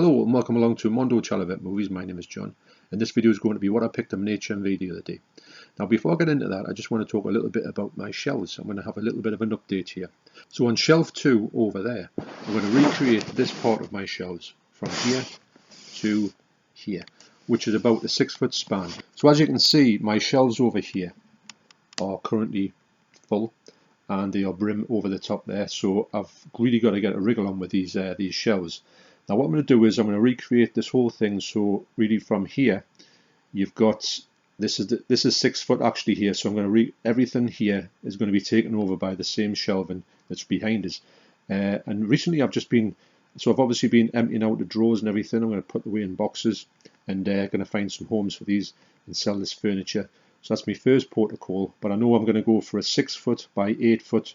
Hello and welcome along to Mondo Chalavet Movies. My name is John, and this video is going to be what I picked up in HMV the other day. Now before I get into that, I just want to talk a little bit about my shelves. I'm going to have a little bit of an update here. So on shelf 2 over there, I'm going to recreate this part of my shelves from here to here, which is about a 6-foot span. So as you can see, my shelves over here are currently full and they are brim over the top there, so I've really got to get a wriggle on with these shelves. Now what I'm going to do is I'm going to recreate this whole thing, so really from here you've got, this is 6 foot actually here, so I'm going to everything here is going to be taken over by the same shelving that's behind us. And recently I've obviously been emptying out the drawers and everything. I'm going to put away in boxes and going to find some homes for these and sell this furniture. So that's my first protocol, but I know I'm going to go for a 6 foot by 8 foot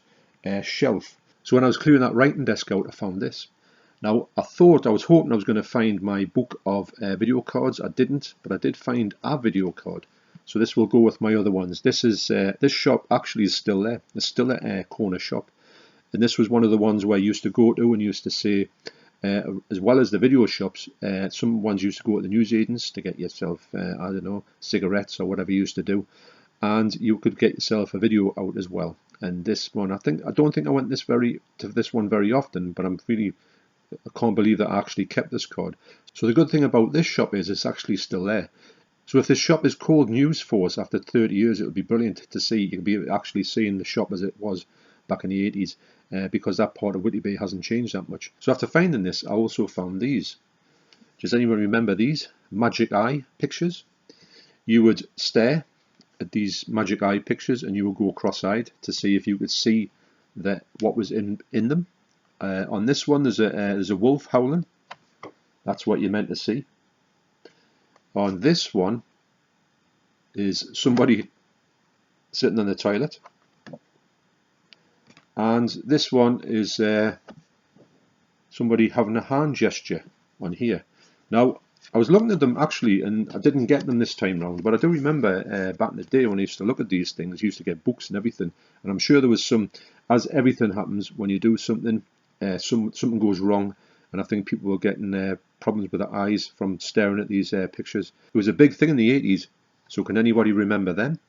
shelf. So when I was clearing that writing desk out, I found this. Now I was hoping I was going to find my book of video cards. I didn't, but I did find a video card. So this will go with my other ones. This shop actually is still there. It's still a corner shop, and this was one of the ones where I used to go to and used to say, as well as the video shops, some ones used to go to the newsagents to get yourself, I don't know, cigarettes or whatever you used to do, and you could get yourself a video out as well. And this one, I don't think I went to this one very often, but I can't believe that I actually kept this card. So the good thing about this shop is it's actually still there. So if this shop is called News Force after 30 years, it would be brilliant to see. You can be actually seeing the shop as it was back in the 80s, because that part of Whitley Bay hasn't changed that much. So after finding this, I also found these. Does anyone remember these? Magic Eye pictures. You would stare at these Magic Eye pictures and you would go cross-eyed to see if you could see what was in them. On this one, there's a wolf howling. That's what you're meant to see. On this one is somebody sitting on the toilet. And this one is somebody having a hand gesture on here. Now, I was looking at them actually, and I didn't get them this time round, but I do remember back in the day when I used to look at these things, I used to get books and everything, and I'm sure there was some, as everything happens, when you do something, something goes wrong, and I think people were getting problems with their eyes from staring at these pictures. It was a big thing in the 80s, so can anybody remember them?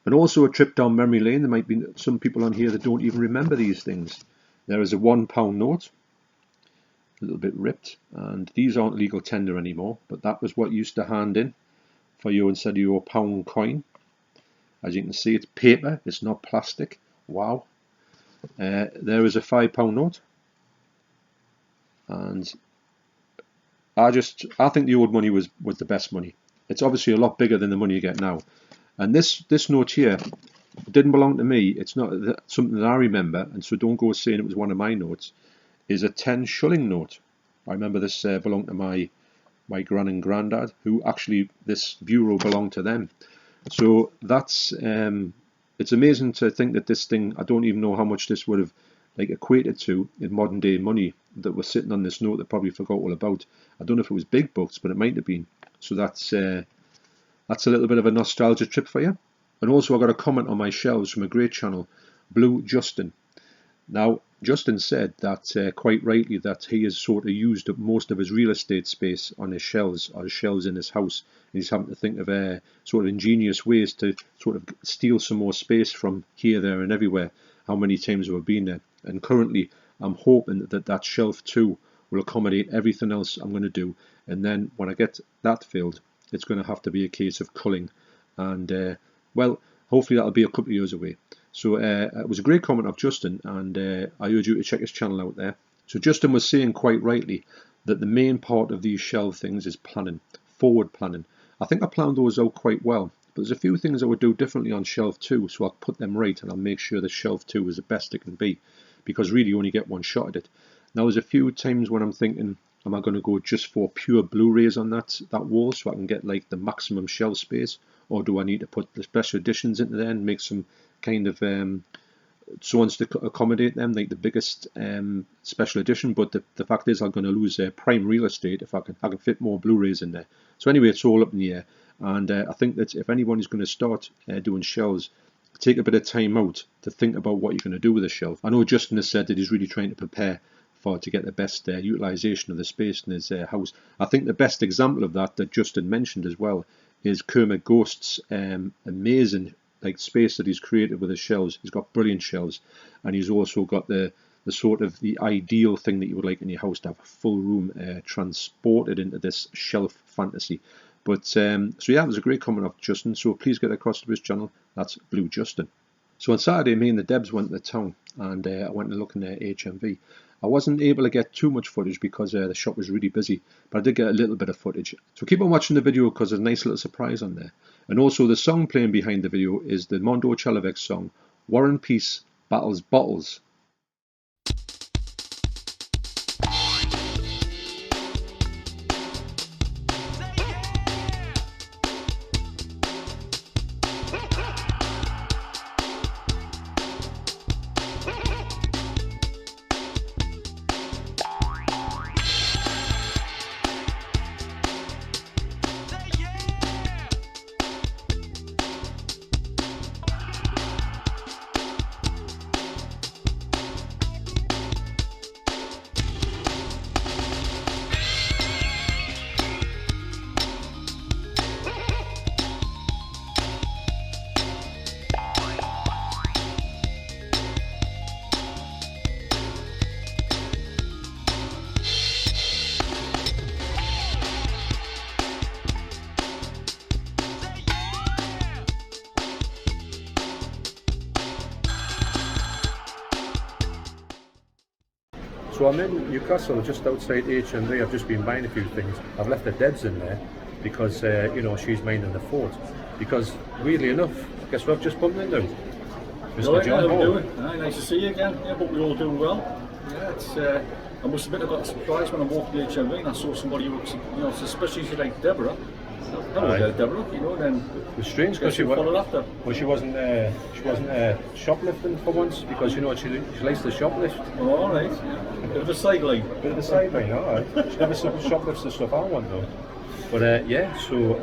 And also a trip down memory lane. There might be some people on here that don't even remember these things. There is a £1 note, a little bit ripped, and these aren't legal tender anymore, but that was what used to hand in for you instead of your pound coin. As you can see, it's paper, it's not plastic. Wow. There is a £5 note, and I think the old money was the best money. It's obviously a lot bigger than the money you get now. And this note here didn't belong to me. It's not something that I remember, and so don't go saying it was one of my notes. Is a 10 shilling note. I remember this belonged to my gran and granddad, who actually this bureau belonged to them. So that's it's amazing to think that this thing, I don't even know how much this would have equated to in modern day money that was sitting on this note that probably forgot all about. I don't know if it was big bucks, but it might have been. So that's a little bit of a nostalgia trip for you. And also I got a comment on my shelves from a great channel, Blujustin. Now Justin said that quite rightly that he has sort of used up most of his real estate space on his shelves, or his shelves in his house. And he's having to think of sort of ingenious ways to sort of steal some more space from here, there and everywhere, how many times we've been there. And currently I'm hoping that shelf 2 will accommodate everything else I'm going to do, and then when I get that filled, it's going to have to be a case of culling, and well, hopefully that'll be a couple of years away. So it was a great comment of Justin, and I urge you to check his channel out there. So Justin was saying quite rightly that the main part of these shelf things is planning, forward planning. I think I planned those out quite well, but there's a few things I would do differently on shelf 2, so I'll put them right and I'll make sure the shelf 2 is the best it can be, because really you only get one shot at it. Now there's a few times when I'm thinking, am I going to go just for pure Blu-rays on that wall so I can get the maximum shelf space, or do I need to put the special editions into there and make some kind of so on to accommodate them, like the biggest special edition? But the fact is I'm going to lose prime real estate if I can fit more Blu-rays in there. So anyway, it's all up in the air, and I think that if anyone is going to start doing shelves, take a bit of time out to think about what you're going to do with a shelf. I know Justin has said that he's really trying to prepare for to get the best utilisation of the space in his house. I think the best example of that Justin mentioned as well is Kermit Ghost's amazing space that he's created with his shelves. He's got brilliant shelves, and he's also got the sort of the ideal thing that you would like in your house, to have a full room transported into this shelf fantasy. But so yeah, it was a great comment of Justin, so please get across to his channel. That's Blujustin. So on Saturday, me and the Debs went to the town, and I went to look in their HMV. I wasn't able to get too much footage because the shop was really busy, but I did get a little bit of footage. So keep on watching the video because there's a nice little surprise on there. And also the song playing behind the video is the Mondo Chelovek song, War and Peace Battles Bottles. So I'm in Newcastle, just outside HMV. I've just been buying a few things. I've left the Debs in there because, you know, she's minding the fort. Because, weirdly enough, guess what I've just bumped into? Mr. John Hall. Nice to see you again. Yeah, but we're all doing well. Yeah, it's, I must admit I got surprised when I walked the HMV and I saw somebody who looks, you know, suspiciously like Deborah. Hello, Deborah, you know, and then it was strange because she wasn't shoplifting for once, because you know she likes to shoplift. Oh, all right. Bit of a sideline. All right. She never shoplifts the stuff I want though. But yeah, so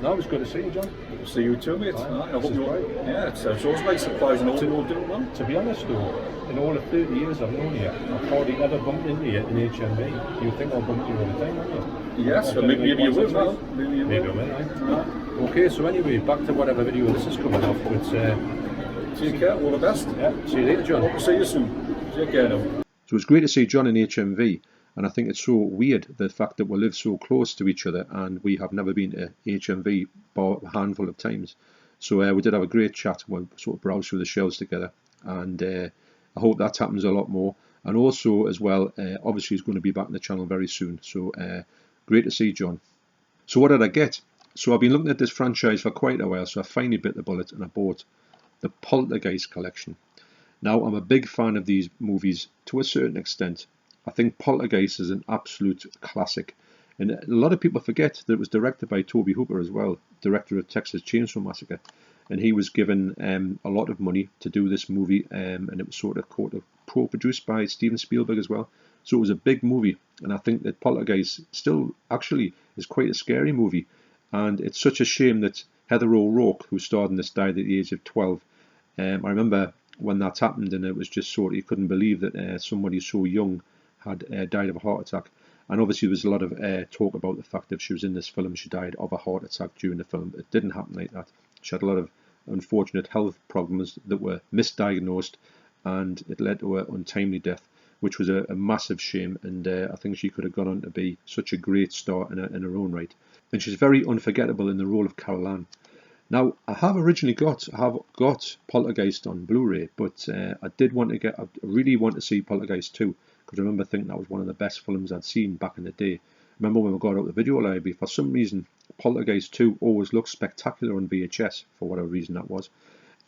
no, it was good to see you, John. Good to see you too, mate. I hope you're yeah, it's always nice surprise and all you're doing well. To be honest though, in all the 30 years I've known you, I've hardly ever bumped into you in HMV. You think I'll bump you all the time, won't you? Yes, well, maybe you will now. Maybe you will. Okay, so anyway, back to whatever video this is coming off. But take care, all the best. Yeah, see you later, John. Hope to see you soon. Take care now. So it's great to see John in HMV, and I think it's so weird the fact that we live so close to each other and we have never been to HMV but a handful of times. So we did have a great chat. We'll sort of browse through the shelves together, and I hope that happens a lot more. And also as well, obviously he's going to be back on the channel very soon. So great to see John. So what did I get? So I've been looking at this franchise for quite a while, so I finally bit the bullet and I bought the Poltergeist collection. Now, I'm a big fan of these movies to a certain extent. I think Poltergeist is an absolute classic. And a lot of people forget that it was directed by Tobe Hooper as well, director of Texas Chainsaw Massacre. And he was given a lot of money to do this movie, and it was sort of co-produced by Steven Spielberg as well. So it was a big movie, and I think that Poltergeist still actually is quite a scary movie. And it's such a shame that Heather O'Rourke, who starred in this, died at the age of 12. I remember when that happened, and it was just sort of, you couldn't believe that somebody so young had died of a heart attack. And obviously there was a lot of talk about the fact that if she was in this film, she died of a heart attack during the film. It didn't happen like that. She had a lot of unfortunate health problems that were misdiagnosed, and it led to her untimely death, which was a massive shame. And I think she could have gone on to be such a great star in her own right. And she's very unforgettable in the role of Carol Ann. Now, I have got Poltergeist on Blu-ray, but I really want to see Poltergeist 2, because I remember thinking that was one of the best films I'd seen back in the day. Remember when we got out the video library, for some reason, Poltergeist 2 always looked spectacular on VHS, for whatever reason that was.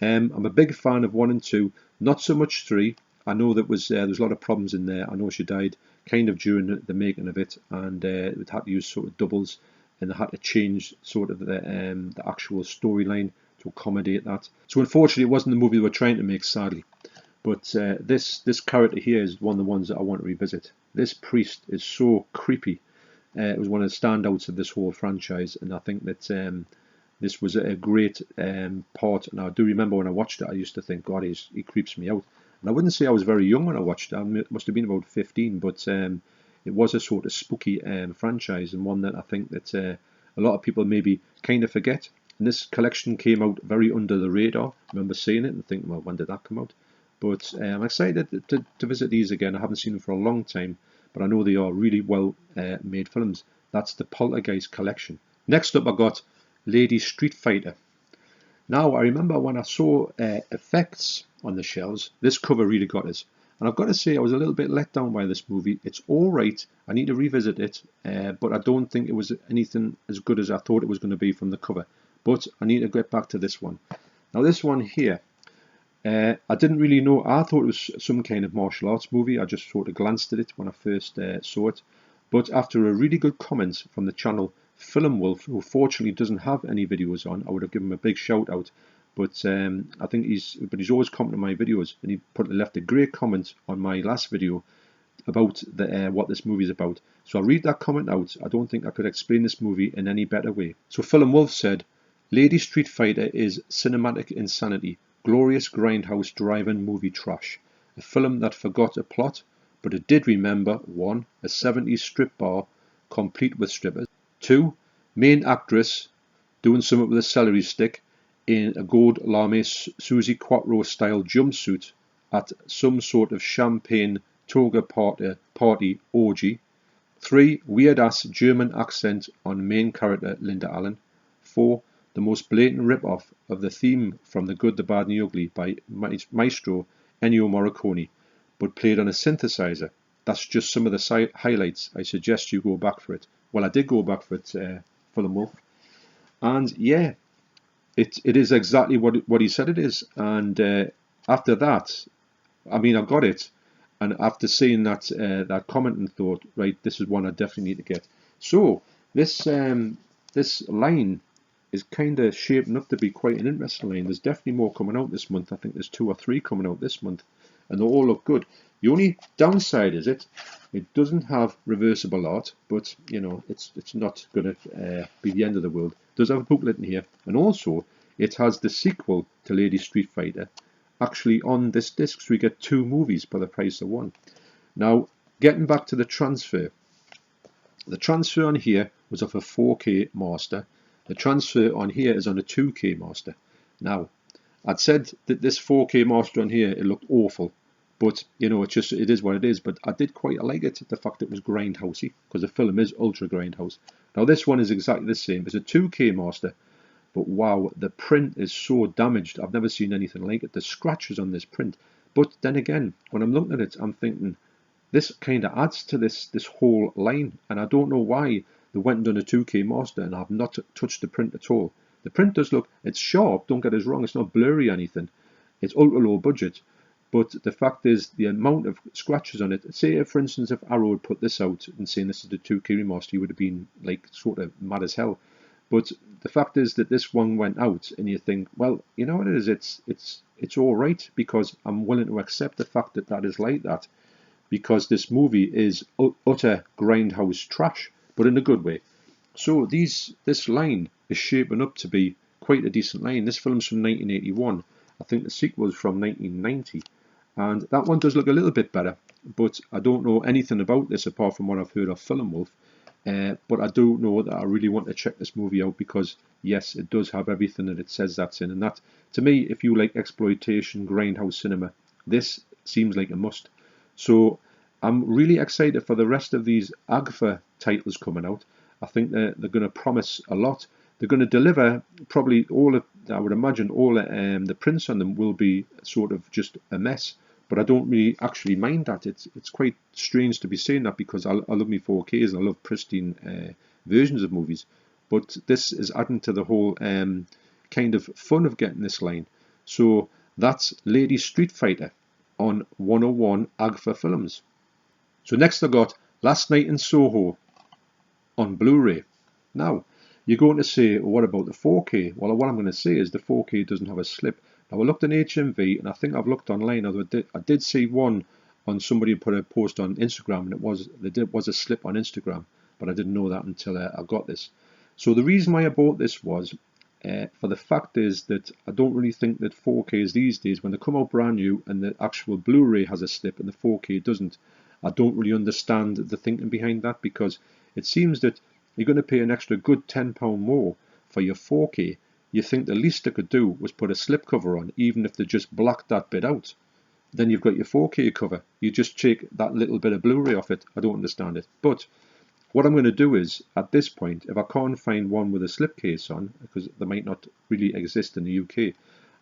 I'm a big fan of 1 and 2, not so much 3. I know that there's a lot of problems in there. I know she died kind of during the making of it, and it had to use sort of doubles, and they had to change sort of the actual storyline to accommodate that. So unfortunately it wasn't the movie they were trying to make, sadly. But this character here is one of the ones that I want to revisit. This priest is so creepy. It was one of the standouts of this whole franchise, and I think that this was a great part. And I do remember when I watched it, I used to think, God, he creeps me out. And I wouldn't say I was very young when I watched it. I must have been about 15, but it was a sort of spooky franchise, and one that I think that a lot of people maybe kind of forget. And this collection came out very under the radar. I remember seeing it and thinking, well, when did that come out? But I'm excited to visit these again. I haven't seen them for a long time, but I know they are really well made films. That's the Poltergeist collection. Next up, I got Lady Street Fighter. Now, I remember when I saw effects on the shelves, this cover really got us. And I've got to say, I was a little bit let down by this movie. It's all right. I need to revisit it, but I don't think it was anything as good as I thought it was going to be from the cover. But I need to get back to this one. Now, this one here, I didn't really know. I thought it was some kind of martial arts movie. I just sort of glanced at it when I first saw it. But after a really good comment from the channel Film Wolf, who fortunately doesn't have any videos on, I would have given him a big shout out. But I think he's always commenting on my videos, and he left a great comment on my last video about what this movie is about. So I'll read that comment out. I don't think I could explain this movie in any better way. So Film Wolf said, Lady Street Fighter is cinematic insanity, glorious grindhouse drive-in movie trash. A film that forgot a plot, but it did remember 1. A 70s strip bar complete with strippers. 2. Main actress doing something with a celery stick in a gold lame Susie Quattro style jumpsuit at some sort of champagne toga party orgy. 3. Weird ass German accent on main character Linda Allen. 4. The most blatant rip-off of the theme from The Good, the Bad and the Ugly by Maestro Ennio Morricone, but played on a synthesizer. That's just some of the highlights. I suggest you go back for it. Well, I did go back for it, Film Wolf. And yeah, it is exactly what he said it is. And after that, I mean, I got it. And after seeing that comment and thought, right, this is one I definitely need to get. So this line is kind of shaping up to be quite an interesting line. There's definitely more coming out this month. I think there's 2 or 3 coming out this month, and they all look good. The only downside is it doesn't have reversible art, but you know, it's not going to be the end of the world. It does have a booklet in here, and also it has the sequel to Lady Street Fighter actually on this disc, so we get 2 movies for the price of 1. Now, getting back to the transfer on here was of a 4K master. The transfer on here is on a 2K master. Now, I'd said that this 4K master on here, it looked awful, but you know, it is what it is. But I did quite like it, the fact it was grindhousey, because the film is ultra grindhouse. Now this one is exactly the same. It's a 2K master, but wow, the print is so damaged. I've never seen anything like it. The scratches on this print. But then again, when I'm looking at it, I'm thinking this kind of adds to this whole line, and I don't know why they went and done a 2K master and I've not touched the print at all. The print does look, it's sharp, don't get us wrong, it's not blurry or anything. It's ultra low budget, but the fact is the amount of scratches on it. Say for instance if Arrow had put this out and saying this is the 2K remaster, you would have been like sort of mad as hell. But the fact is that this one went out and you think, well, you know what it is, it's all right, because I'm willing to accept the fact that that is like that, because this movie is utter grindhouse trash, but in a good way. So this line is shaping up to be quite a decent line. This film's from 1981. I think the sequel is from 1990. And that one does look a little bit better, but I don't know anything about this apart from what I've heard of Film Wolf. But I do know that I really want to check this movie out, because yes, it does have everything that it says that's in. And that, to me, if you like exploitation, grindhouse cinema, this seems like a must. So I'm really excited for the rest of these AGFA titles coming out. I think they're going to promise a lot. They're going to deliver probably all of, I would imagine, all the prints on them will be sort of just a mess. But I don't really actually mind that. It's quite strange to be saying that, because I love me 4Ks and I love pristine versions of movies. But this is adding to the whole kind of fun of getting this line. So that's Lady Street Fighter on 101 AGFA Films. So next I got Last Night in Soho on Blu-ray. Now, you're going to say, well, what about the 4K? Well, what I'm going to say is the 4K doesn't have a slip. Now, I looked in HMV, and I think I've looked online, although I did see one on somebody who put a post on Instagram, and there was a slip on Instagram, but I didn't know that until I got this. So the reason why I bought this was, For the fact is that I don't really think that 4Ks these days, when they come out brand new and the actual Blu-ray has a slip and the 4K doesn't, I don't really understand the thinking behind that, because it seems that you're going to pay an extra good £10 more for your 4K. You think the least they could do was put a slipcover on, even if they just blacked that bit out. Then you've got your 4K cover. You just take that little bit of Blu-ray off it. I don't understand it. But what I'm going to do is, at this point, if I can't find one with a slipcase on, because they might not really exist in the UK,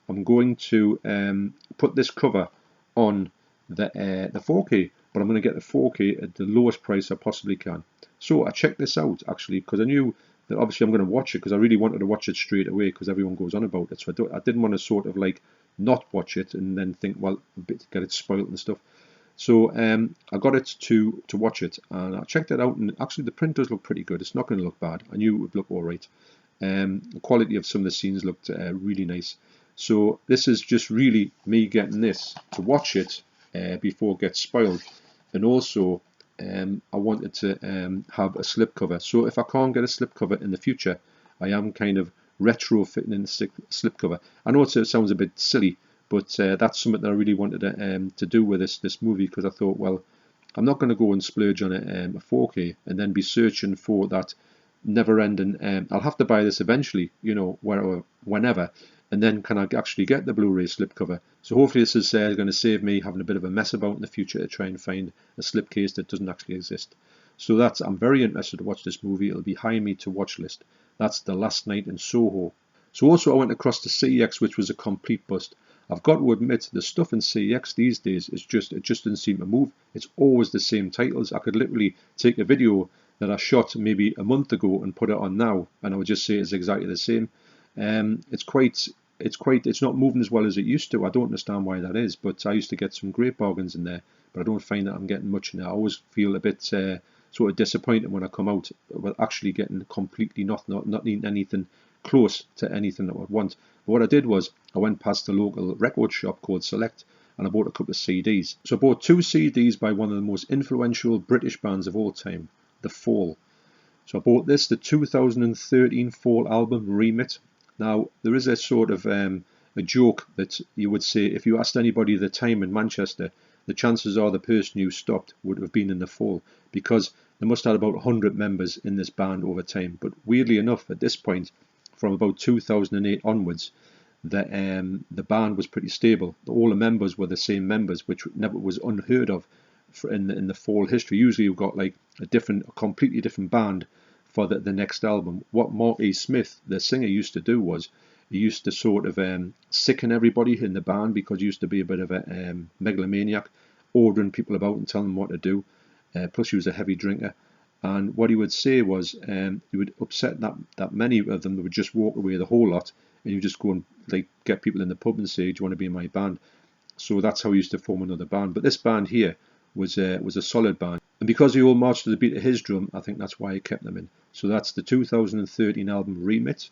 I'm going to put this cover on the 4K, but I'm going to get the 4K at the lowest price I possibly can. So I checked this out, actually, because I knew that obviously I'm going to watch it, because I really wanted to watch it straight away, because everyone goes on about it. So I didn't want to sort of like not watch it and then think, well, a bit get it spoiled and stuff. So I got it to watch it, and I checked it out, and actually the print does look pretty good. It's not going to look bad. I knew it would look all right. The quality of some of the scenes looked really nice. So this is just really me getting this to watch it before it gets spoiled. And also I wanted to have a slipcover. So if I can't get a slipcover in the future, I am kind of retrofitting in the slipcover. I know it sounds a bit silly, but that's something that I really wanted to do with this movie, because I thought, well, I'm not going to go and splurge on a 4K and then be searching for that never-ending. I'll have to buy this eventually, you know, whenever, and then can I actually get the Blu-ray slipcover? So hopefully this is going to save me having a bit of a mess about in the future to try and find a slipcase that doesn't actually exist. So I'm very interested to watch this movie. It'll be high on me to watch list. That's The Last Night in Soho. So also I went across to CEX, which was a complete bust. I've got to admit, the stuff in CEX these days is it just didn't seem to move. It's always the same titles. I could literally take a video that I shot maybe a month ago and put it on now, and I would just say it's exactly the same. It's not moving as well as it used to. I don't understand why that is, but I used to get some great bargains in there, but I don't find that I'm getting much in there. I always feel a bit sort of disappointed when I come out with actually getting completely not needing anything close to anything that I would want. But what I did was I went past a local record shop called Select, and I bought a couple of CDs. So I bought 2 CDs by one of the most influential British bands of all time, The Fall. So I bought this, the 2013 Fall album, Remit. Now, there is a sort of a joke that you would say, if you asked anybody at the time in Manchester, the chances are the person who stopped would have been in The Fall, because they must have had about 100 members in this band over time. But weirdly enough, at this point, from about 2008 onwards, the band was pretty stable. All the members were the same members, which never was unheard of in the Fall history. Usually you've got like a completely different band for the next album. What Marty Smith, the singer, used to do was he used to sort of sicken everybody in the band, because he used to be a bit of a megalomaniac, ordering people about and telling them what to do. Plus he was a heavy drinker. And what he would say was he would upset that many of them would just walk away the whole lot, and he would just go and like get people in the pub and say, do you want to be in my band? So that's how he used to form another band. But this band here was a solid band. And because they all marched to the beat of his drum, I think that's why he kept them in. So that's the 2013 album Remit.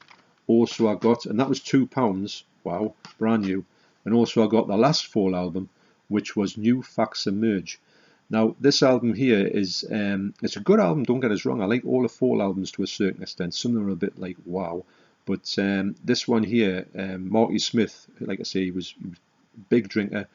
Also I got, and that was £2, wow, brand new. And also I got the last Fall album, which was New Facts Emerge. Now this album here is, it's a good album, don't get us wrong. I like all the Fall albums to a certain extent. Some of them are a bit like wow. But this one here, Marty Smith, like I say, he was a big drinker.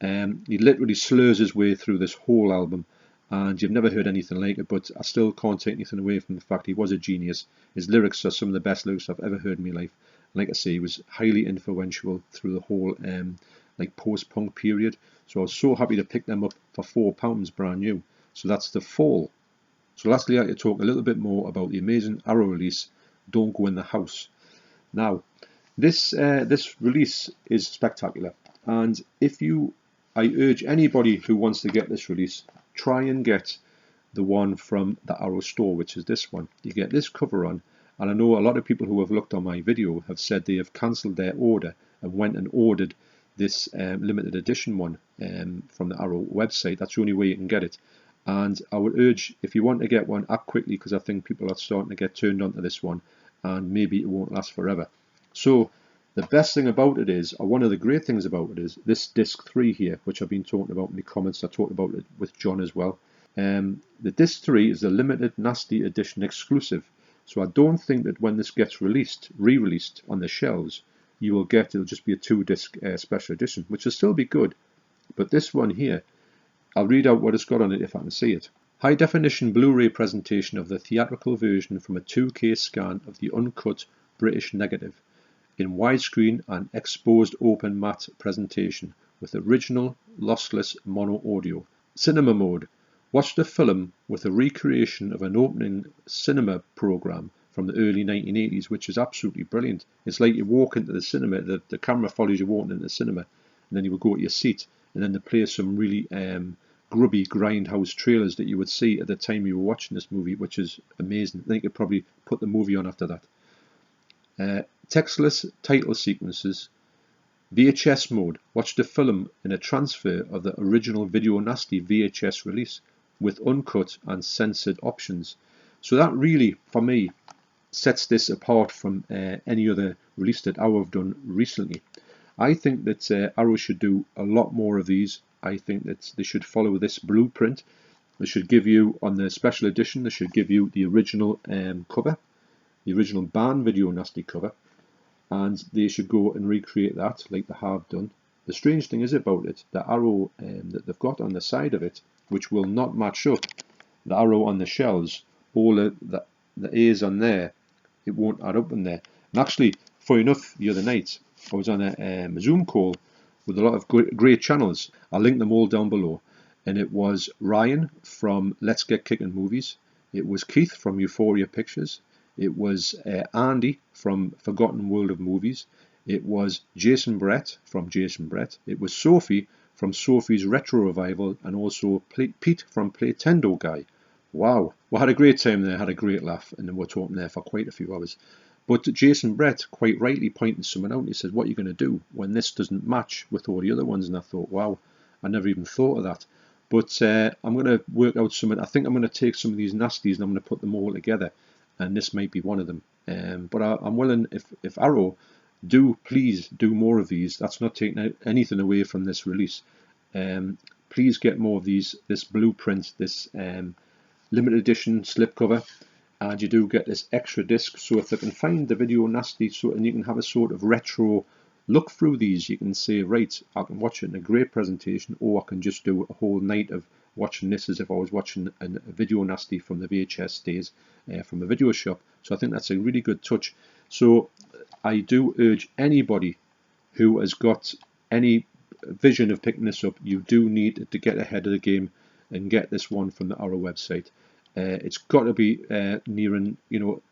He literally slurs his way through this whole album, and you've never heard anything like it, but I still can't take anything away from the fact he was a genius. His lyrics are some of the best lyrics I've ever heard in my life. Like I say, he was highly influential through the whole like post-punk period. So I was so happy to pick them up for £4 brand new. So that's The Fall. So lastly, I'd like to talk a little bit more about the amazing Arrow release, Don't Go in the House. Now, this release is spectacular, and I urge anybody who wants to get this release, try and get the one from the Arrow store, which is this one. You get this cover on, and I know a lot of people who have looked on my video have said they have cancelled their order and went and ordered this limited edition one from the Arrow website. That's the only way you can get it. And I would urge, if you want to get one, act quickly, because I think people are starting to get turned on to this one, and maybe it won't last forever. So the best thing about it is, or one of the great things about it is, this disc 3 here, which I've been talking about in the comments. I talked about it with John as well. The disc 3 is a limited nasty edition exclusive. So I don't think that when this gets re-released on the shelves, you will get, it'll just be a 2-disc special edition, which will still be good. But this one here, I'll read out what it's got on it if I can see it. High definition Blu-ray presentation of the theatrical version from a 2K scan of the uncut British negative in widescreen and exposed open matte presentation with original lossless mono audio. Cinema mode. Watch the film with a recreation of an opening cinema program from the early 1980s, which is absolutely brilliant. It's like you walk into the cinema, the camera follows you walking into the cinema, and then you would go to your seat, and then they play some really grubby grindhouse trailers that you would see at the time you were watching this movie, which is amazing. I think you could probably put the movie on after that. Textless title sequences. VHS mode. Watch the film in a transfer of the original Video Nasty VHS release with uncut and censored options. So that really, for me, sets this apart from any other release that Arrow have done recently. I think that Arrow should do a lot more of these. I think that they should follow this blueprint. They should give you, on the special edition, they should give you the original cover, the original band Video Nasty cover, and they should go and recreate that like they have done. The strange thing is about it, the arrow that they've got on the side of it, which will not match up the arrow on the shelves, all the A's on there, it won't add up in there. And actually, funny enough, the other night, I was on a Zoom call with a lot of great channels. I'll link them all down below. And it was Ryan from Let's Get Kickin' Movies. It was Keith from Euphoria Pictures. It was Andy from Forgotten World of Movies. It was Jason Brett from Jason Brett. It was Sophie from Sophie's Retro Revival, and also Pete from Playtendoguy. Wow, we had a great time there, had a great laugh, and then we're talking there for quite a few hours. But Jason Brett quite rightly pointed someone out. He said, what are you going to do when this doesn't match with all the other ones? And I thought, wow, I never even thought of that. But I'm going to work out something. I think I'm going to take some of these nasties and I'm going to put them all together. And this might be one of them. But I'm willing, if Arrow please do more of these. That's not taking anything away from this release. Please get more of these, this blueprint, this limited edition slipcover. And you do get this extra disc, so if they can find the Video Nasty, and you can have a sort of retro look through these, you can say, right, I can watch it in a great presentation, or I can just do a whole night of watching this as if I was watching a Video Nasty from the VHS days from a video shop. So I think that's a really good touch. So I do urge anybody who has got any vision of picking this up, you do need to get ahead of the game and get this one from the Arrow website. It's got to be nearing,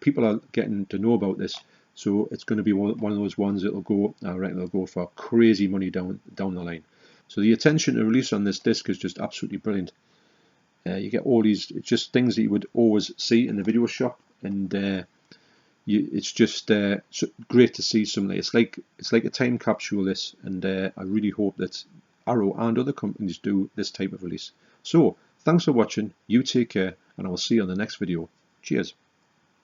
people are getting to know about this, so it's going to be one of those ones that'll go, I reckon it'll go for crazy money down the line. So the attention to release on this disc is just absolutely brilliant. You get all these, it's just things that you would always see in the video shop, and it's just great to see something. It's like a time capsule, this, and I really hope that Arrow and other companies do this type of release. So thanks for watching, you take care, and I will see you on the next video. Cheers.